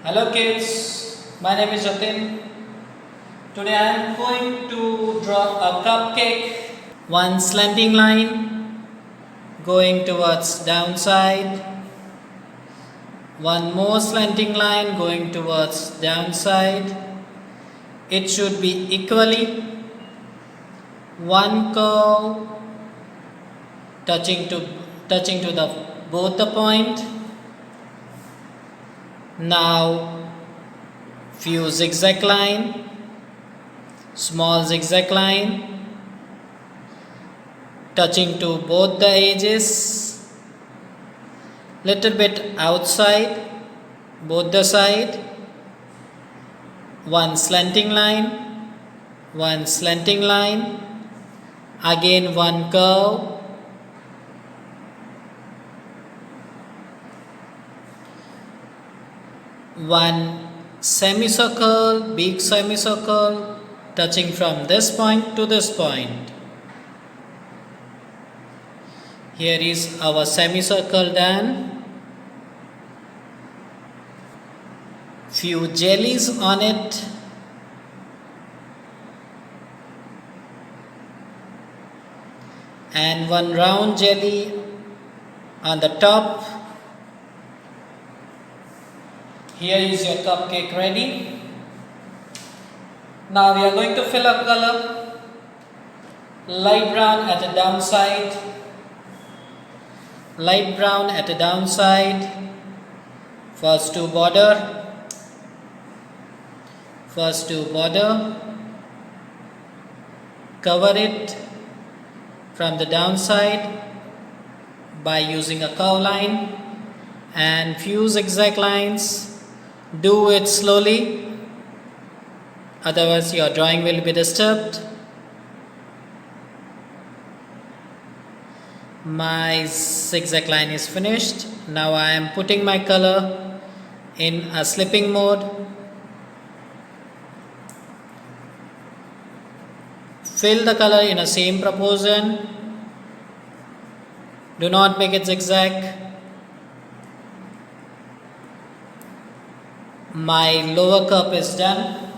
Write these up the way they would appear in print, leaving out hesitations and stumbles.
Hello kids, my name is Jatin. Today I am going to draw a cupcake. One slanting line going towards downside. One more slanting line going towards downside. It should be equally. One curve touching to the both the point. Now few zigzag line, small zigzag line touching to both the edges, little bit outside both the side, one slanting line, again one curve, one semicircle, big semicircle touching from this point to this point. Here is our semicircle done. Few jellies on it. And one round jelly on the top. Here is your cupcake ready. Now we are going to fill up color. Light brown at the downside. Light brown at the downside. First to border. Cover it from the downside by using a curve line and few zigzag lines. Do it slowly, otherwise your drawing will be disturbed. My zigzag line is finished. Now I am putting my color in a slipping mode. Fill the color in a same proportion. Do not make it zigzag. My lower cup is done.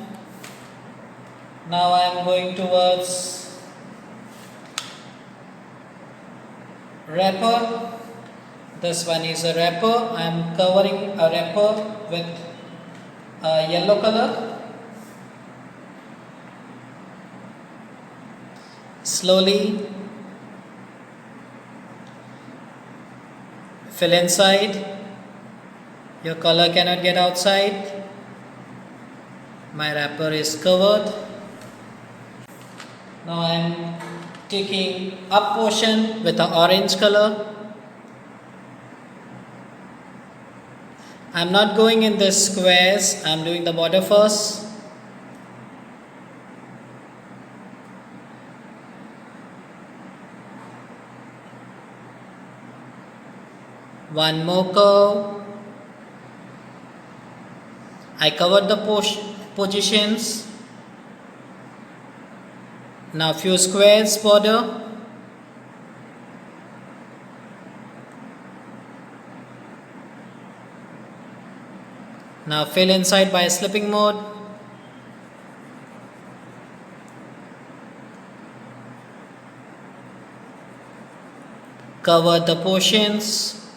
Now I am going towards wrapper. This one is a wrapper. I am covering a wrapper with a yellow color. Slowly fill inside. Your color cannot get outside. My wrapper is covered. Now I am taking up portion with the orange color. I am not going in the squares. I am doing the border first. One more curve. I covered the positions. Now few squares border. Now fill inside by slipping mode. Cover the portions.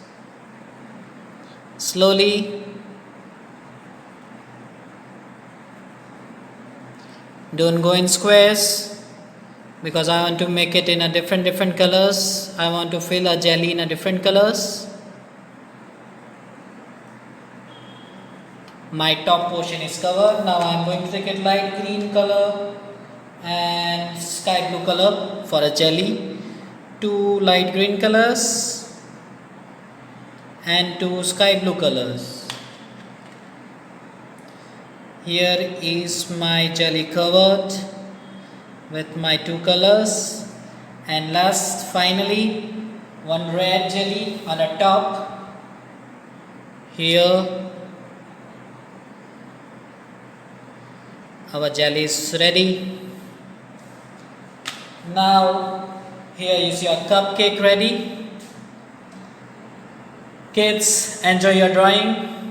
Slowly. Don't go in squares because I want to make it in a different colors. I want to fill a jelly in a different colors. My top portion is covered. Now I am going to take a light green color and sky blue color for a jelly. Two light green colors and two sky blue colors. Here is my jelly covered with my two colors, and last finally one red jelly on the top. Here our jelly is ready. Now here is your cupcake ready. Kids, enjoy your drawing.